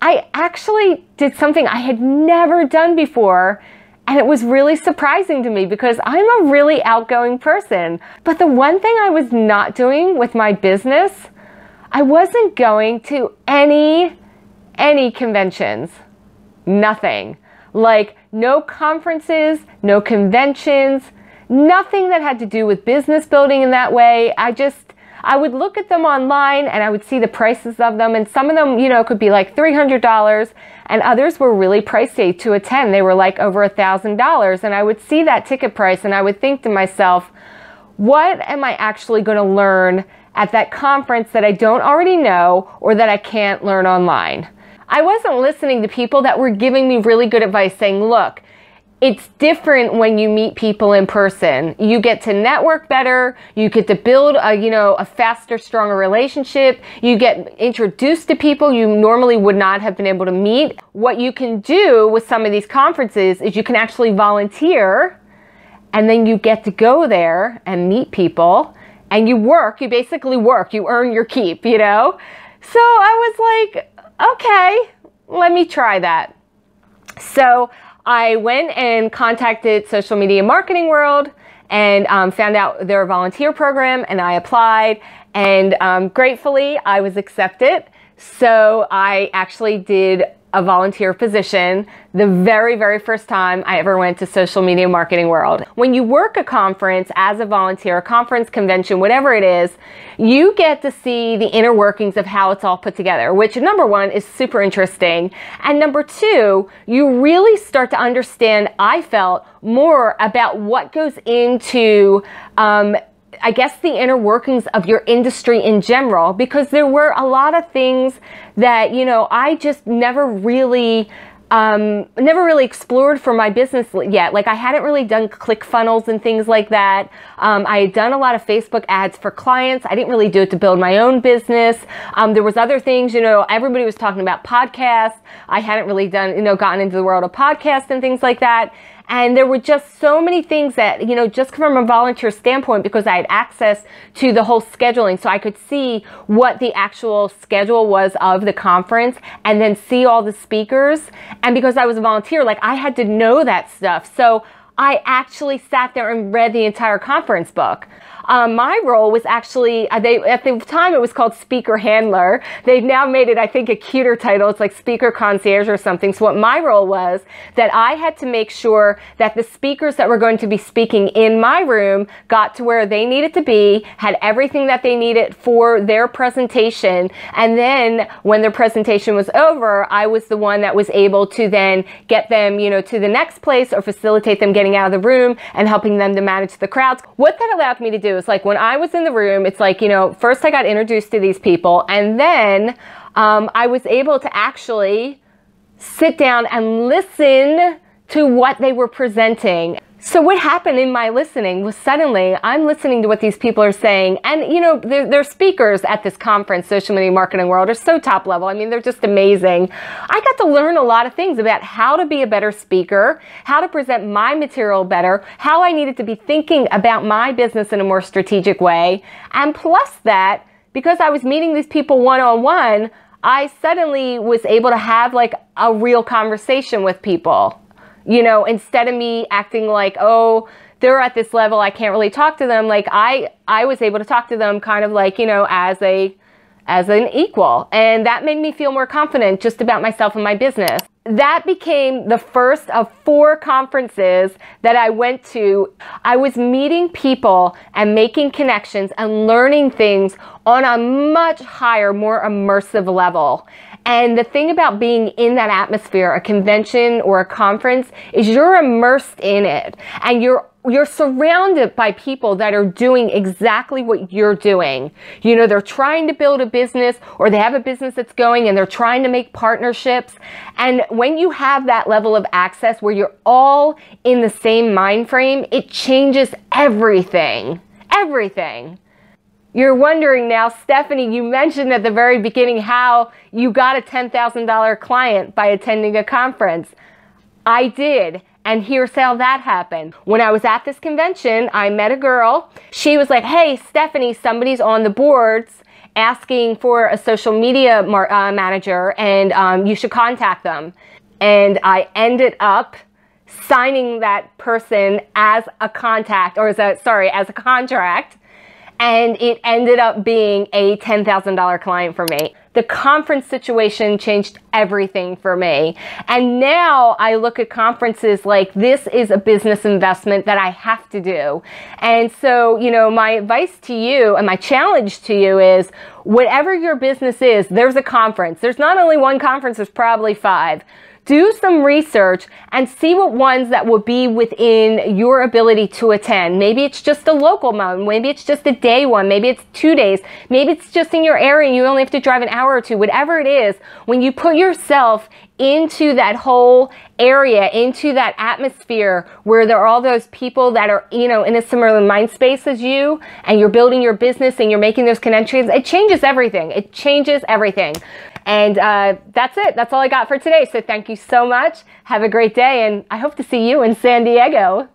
I actually did something I had never done before, and it was really surprising to me because I'm a really outgoing person. But the one thing I was not doing with my business, I wasn't going to any conventions. Nothing. Like no conferences, no conventions, nothing that had to do with business building in that way. I would look at them online and I would see the prices of them, and some of them, you know, could be like $300 and others were really pricey to attend. They were like over $1,000, and I would see that ticket price and I would think to myself, what am I actually going to learn at that conference that I don't already know or that I can't learn online? I wasn't listening to people that were giving me really good advice saying, look, it's different when you meet people in person. You get to network better. You get to build a faster, stronger relationship. You get introduced to people you normally would not have been able to meet. What you can do with some of these conferences is you can actually volunteer, and then you get to go there and meet people, and you basically work. You earn your keep, you know? So I was like, okay, let me try that. So I went and contacted Social Media Marketing World and found out their volunteer program, and I applied, and gratefully I was accepted. So I actually did a volunteer position the very, very first time I ever went to Social Media Marketing World. When you work a conference as a volunteer, a conference, convention, whatever it is, you get to see the inner workings of how it's all put together, which number one is super interesting. And number two, you really start to understand, I felt, more about what goes into I guess the inner workings of your industry in general, because there were a lot of things that, you know, I just never really explored for my business yet. Like I hadn't really done ClickFunnels and things like that. I had done a lot of Facebook ads for clients. I didn't really do it to build my own business. There was other things, you know, everybody was talking about podcasts. I hadn't really gotten into the world of podcasts and things like that. And there were just so many things that, you know, just from a volunteer standpoint, because I had access to the whole scheduling, so I could see what the actual schedule was of the conference and then see all the speakers. And because I was a volunteer, like I had to know that stuff. So I actually sat there and read the entire conference book. My role was actually, at the time it was called Speaker Handler. They've now made it, I think, a cuter title. It's like Speaker Concierge or something. So what my role was that I had to make sure that the speakers that were going to be speaking in my room got to where they needed to be, had everything that they needed for their presentation. And then when their presentation was over, I was the one that was able to then get them, you know, to the next place or facilitate them getting out of the room and helping them to manage the crowds. What that allowed me to do is, like, when I was in the room, it's like, you know, first I got introduced to these people, and then I was able to actually sit down and listen to what they were presenting. So what happened in my listening was suddenly I'm listening to what these people are saying. And, you know, their speakers at this conference, Social Media Marketing World, are so top level. I mean, they're just amazing. I got to learn a lot of things about how to be a better speaker, how to present my material better, how I needed to be thinking about my business in a more strategic way. And plus that, because I was meeting these people one-on-one, I suddenly was able to have like a real conversation with people. You know, instead of me acting like, oh, they're at this level, I can't really talk to them. Like I was able to talk to them kind of like, you know, as an equal. And that made me feel more confident just about myself and my business. That became the first of 4 conferences that I went to. I was meeting people and making connections and learning things on a much higher, more immersive level. And the thing about being in that atmosphere, a convention or a conference, is you're immersed in it. And you're surrounded by people that are doing exactly what you're doing. You know, they're trying to build a business, or they have a business that's going and they're trying to make partnerships. And when you have that level of access where you're all in the same mind frame, it changes everything. Everything. You're wondering now, Stephanie, you mentioned at the very beginning how you got a $10,000 client by attending a conference. I did. And here's how that happened. When I was at this convention, I met a girl. She was like, hey, Stephanie, somebody's on the boards asking for a social media manager, and you should contact them. And I ended up signing that person as a contact, or as a contract. And it ended up being a $10,000 client for me. The conference situation changed everything for me. And now I look at conferences like this is a business investment that I have to do. And so, you know, my advice to you and my challenge to you is whatever your business is, there's a conference. There's not only one conference, there's probably 5. Do some research and see what ones that will be within your ability to attend. Maybe it's just a local one, maybe it's just a day one, maybe it's 2 days, maybe it's just in your area and you only have to drive an hour or 2, whatever it is. When you put yourself into that whole area, into that atmosphere where there are all those people that are, you know, in a similar mind space as you, and you're building your business and you're making those connections, it changes everything. It changes everything. And that's it. That's all I got for today. So thank you so much. Have a great day, and I hope to see you in San Diego.